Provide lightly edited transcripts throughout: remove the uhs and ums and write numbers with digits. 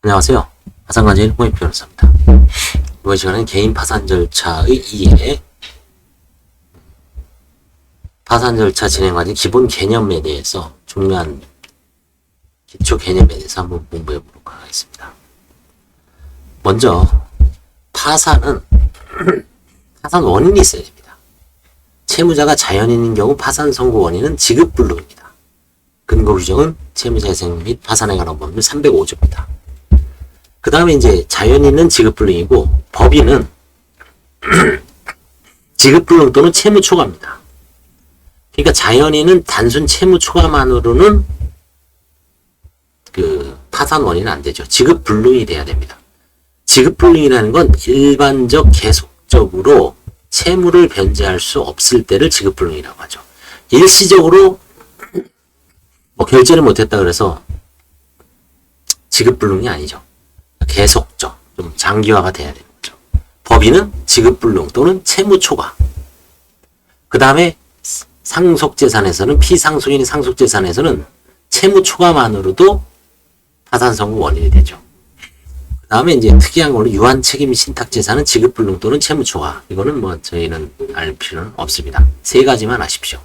안녕하세요. 파산관제인 홍익 변호사입니다. 이번 시간은 개인 파산 절차의 이해, 파산 절차 진행 과정 기본 개념에 대해서 중요한 기초 개념에 대해서 한번 공부해 보도록 하겠습니다. 먼저 파산 원인이 있어야 됩니다. 채무자가 자연인인 경우 파산 선고 원인은 지급불능입니다. 근거 규정은 채무자의생 및 파산에 관한 법률 305조입니다. 그 다음에 이제 자연인은 지급불능이고 법인은 지급불능 또는 채무초과입니다. 그러니까 자연인은 단순 채무초과만으로는 그 파산 원인은 안 되죠. 지급불능이 돼야 됩니다. 지급불능이라는 건 일반적 계속적으로 채무를 변제할 수 없을 때를 지급불능이라고 하죠. 일시적으로 뭐 결제를 못했다 그래서 지급불능이 아니죠. 계속적, 좀 장기화가 돼야 되는 거죠. 법인은 지급불능 또는 채무초과. 그 다음에 상속재산에서는 피상속인의 상속재산에서는 채무초과만으로도 파산선고 원인이 되죠. 그 다음에 이제 특이한 걸로 유한책임 신탁재산은 지급불능 또는 채무초과. 이거는 뭐 저희는 알 필요는 없습니다. 세 가지만 아십시오.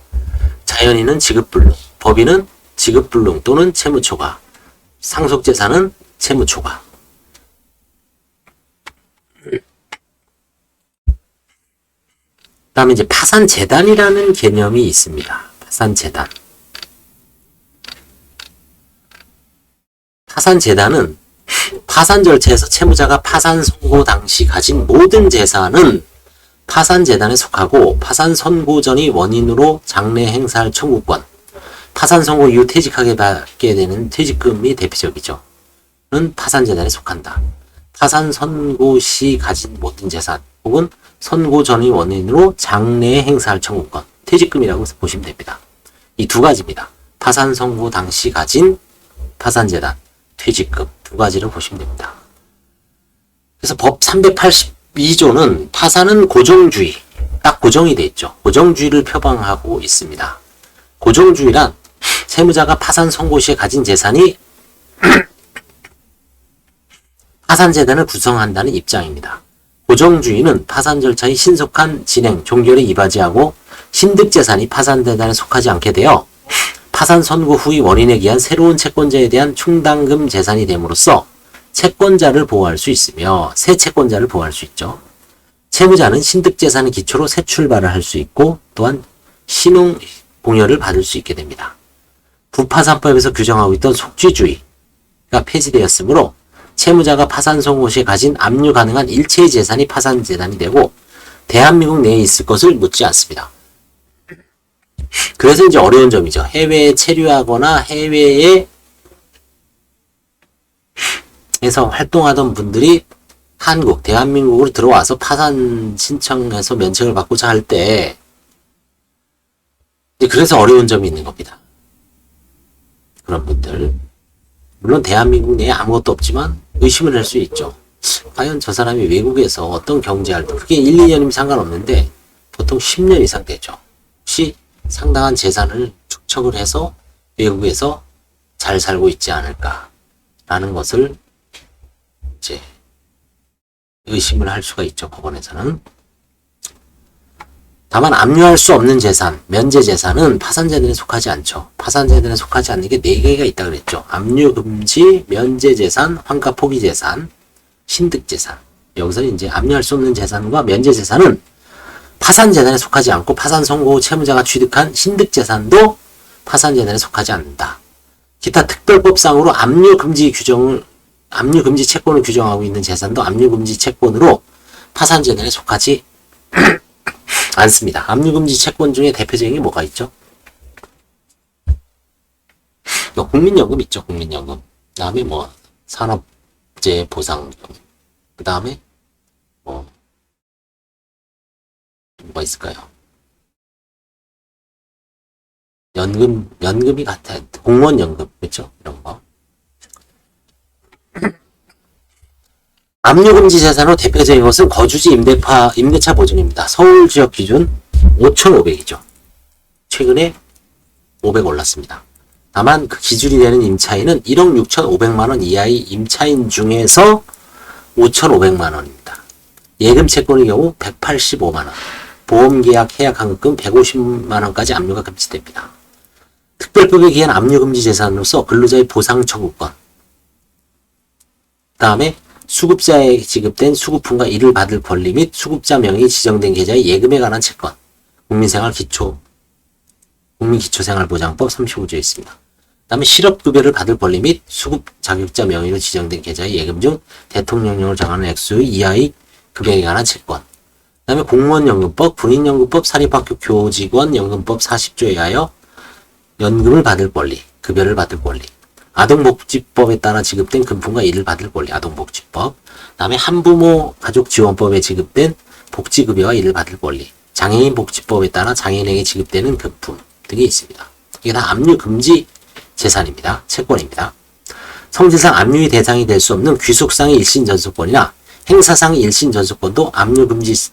자연인은 지급불능, 법인은 지급불능 또는 채무초과, 상속재산은 채무초과. 그 다음에 이제 파산재단이라는 개념이 있습니다. 파산재단. 파산재단은 파산 절차에서 채무자가 파산 선고 당시 가진 모든 재산은 파산재단에 속하고 파산 선고 전이 원인으로 장래 행사할 청구권, 파산 선고 이후 퇴직하게 받게 되는 퇴직금이 대표적이죠. 는 파산재단에 속한다. 파산 선고 시 가진 모든 재산 혹은 선고 전의 원인으로 장래에 행사할 청구권, 퇴직금이라고 보시면 됩니다. 이 두 가지입니다. 파산 선고 당시 가진 파산재단, 퇴직금 두 가지를 보시면 됩니다. 그래서 법 382조는 파산은 고정주의, 딱 고정이 되어 있죠. 고정주의를 표방하고 있습니다. 고정주의란 채무자가 파산 선고 시에 가진 재산이 파산재단을 구성한다는 입장입니다. 고정주의는 파산 절차의 신속한 진행, 종결에 이바지하고 신득재산이 파산재단에 속하지 않게 되어 파산 선고 후의 원인에 기한 새로운 채권자에 대한 충당금 재산이 됨으로써 채권자를 보호할 수 있으며 새 채권자를 보호할 수 있죠. 채무자는 신득재산의 기초로 새 출발을 할 수 있고 또한 신용 공여를 받을 수 있게 됩니다. 부파산법에서 규정하고 있던 속죄주의가 폐지되었으므로 채무자가 파산 선고 시에 가진 압류 가능한 일체의 재산이 파산재단이 되고 대한민국 내에 있을 것을 묻지 않습니다. 그래서 이제 어려운 점이죠. 해외에 체류하거나 해외에 에서 활동하던 분들이 한국, 대한민국으로 들어와서 파산 신청해서 면책을 받고자 할 때 그래서 어려운 점이 있는 겁니다. 그런 분들 물론 대한민국 내에 아무것도 없지만 의심을 할 수 있죠. 과연 저 사람이 외국에서 어떤 경제활동, 그게 1, 2년이면 상관없는데 보통 10년 이상 되죠. 혹시 상당한 재산을 축적을 해서 외국에서 잘 살고 있지 않을까라는 것을 이제 의심을 할 수가 있죠. 법원에서는. 다만 압류할 수 없는 재산, 면제재산은 파산재단에 속하지 않죠. 파산재단에 속하지 않는 게 4개가 있다고 그랬죠. 압류금지, 면제재산, 환가포기재산, 신득재산. 여기서는 이제 압류할 수 없는 재산과 면제재산은 파산재단에 속하지 않고 파산 선고 후 채무자가 취득한 신득재산도 파산재단에 속하지 않는다. 기타 특별법상으로 압류금지 채권을 규정하고 있는 재산도 압류금지 채권으로 파산재단에 속하지 않습니다. 압류금지 채권 중에 대표적인 게 뭐가 있죠? 국민연금 있죠. 국민연금. 그 다음에 뭐 산업재해 보상금. 그 다음에 뭐가 있을까요? 연금이 같아요. 공무원연금. 그렇죠? 이런 거. 압류금지 재산으로 대표적인 것은 거주지 임대차 보증입니다. 서울 지역 기준 5,500이죠. 최근에 500 올랐습니다. 다만 그 기준이 되는 임차인은 1억 6,500만원 이하의 임차인 중에서 5,500만원입니다. 예금 채권의 경우 185만원, 보험계약 해약환급금 150만원까지 압류가 금지됩니다. 특별법에 기한 압류금지 재산으로서 근로자의 보상 청구권, 그 다음에 수급자에 지급된 수급품과 이를 받을 권리 및 수급자 명의 지정된 계좌의 예금에 관한 채권, 국민기초생활보장법 35조에 있습니다. 그 다음에 실업급여를 받을 권리 및 수급 자격자 명의로 지정된 계좌의 예금 중 대통령령을 정하는 액수 이하의 금액에 관한 채권, 그 다음에 공무원연금법, 군인연금법, 사립학교 교직원 연금법 40조에 하여 연금을 받을 권리, 급여를 받을 권리, 아동복지법에 따라 지급된 금품과 이를 받을 권리, 아동복지법, 그 다음에 한부모 가족지원법에 지급된 복지급여와 이를 받을 권리, 장애인복지법에 따라 장애인에게 지급되는 금품 등이 있습니다. 이게 다 압류금지 재산입니다. 채권입니다. 성질상 압류의 대상이 될 수 없는 귀속상의 일신전속권이나 행사상의 일신전속권도 압류금지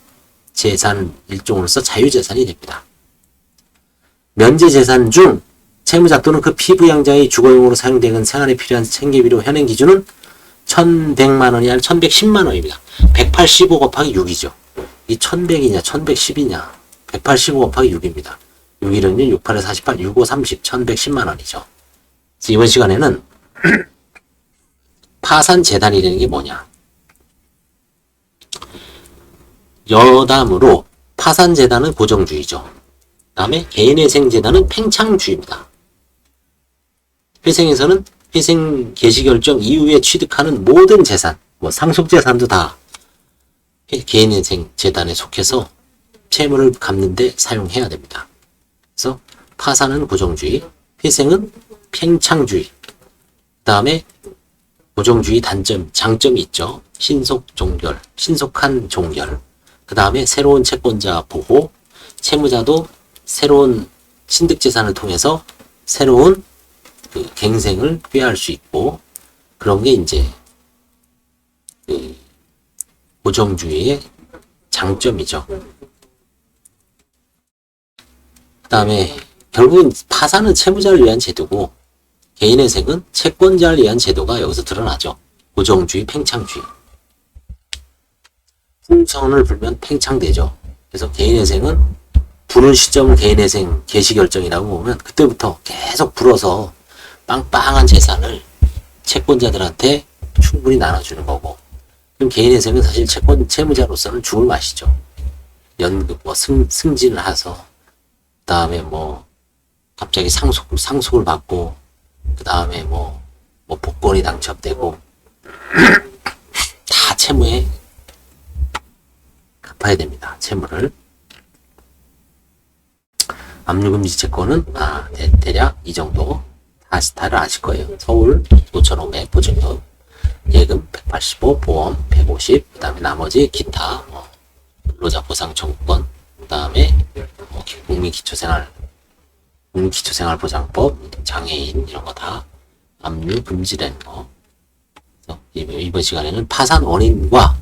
재산 일종으로서 자유재산이 됩니다. 면제재산 중 채무자 또는 그 피부양자의 주거용으로 사용되는 생활에 필요한 생계비료 현행 기준은 1,100만원이 아니라 1,110만원입니다. 185 곱하기 6이죠. 이 1,100이냐 1,110이냐 185 곱하기 6입니다. 6일은 6, 8에 48, 6, 5, 30, 1,110만원이죠. 이번 시간에는 파산재단이라는 게 뭐냐, 여담으로 파산재단은 고정주의죠. 그 다음에 개인회생재단은 팽창주의입니다. 회생에서는 회생 개시결정 이후에 취득하는 모든 재산, 뭐 상속재산도 다 개인회생재단에 속해서 채무를 갚는데 사용해야 됩니다. 그래서 파산은 고정주의, 회생은 팽창주의, 그 다음에 고정주의 장점이 있죠. 신속한 종결, 그 다음에 새로운 채권자 보호, 채무자도 새로운 신득재산을 통해서 새로운 그 갱생을 꾀할 수 있고, 그런 게 이제 그 고정주의의 장점이죠. 그 다음에 결국은 파산은 채무자를 위한 제도고 개인회생은 채권자를 위한 제도가 여기서 드러나죠. 고정주의, 팽창주의. 풍선을 불면 팽창되죠. 그래서 개인회생은 부는 시점은 개인회생 개시결정이라고 보면 그때부터 계속 불어서 빵빵한 재산을 채권자들한테 충분히 나눠주는 거고, 그럼 개인회생은 사실 채무자로서는 죽을 맛이죠. 연금, 승진을 해서, 그 다음에 갑자기 상속을 받고, 그 다음에 복권이 당첨되고, 다 채무에 갚아야 됩니다. 채무를. 압류금지 채권은 대략 이 정도 다들 아실 거예요. 서울 5,500, 보증금, 예금 185, 보험 150, 그 다음에 나머지 기타 근로자 보상 청구권, 그 다음에 국민기초생활보장법, 장애인 이런 거 다 압류 금지된 거. 그래서 이번 시간에는 파산 원인과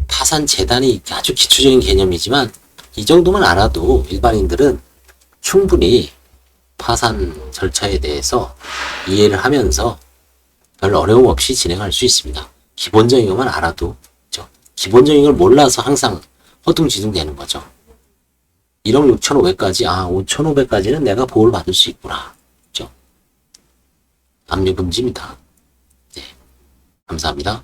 파산 재단이 아주 기초적인 개념이지만 이 정도만 알아도 일반인들은 충분히 파산 절차에 대해서 이해를 하면서 별 어려움 없이 진행할 수 있습니다. 기본적인 것만 알아도, 그렇죠? 기본적인 걸 몰라서 항상 허둥지둥 되는 거죠. 1억 6,500까지, 5,500까지는 내가 보호를 받을 수 있구나. 그렇죠? 압류금지입니다. 네. 감사합니다.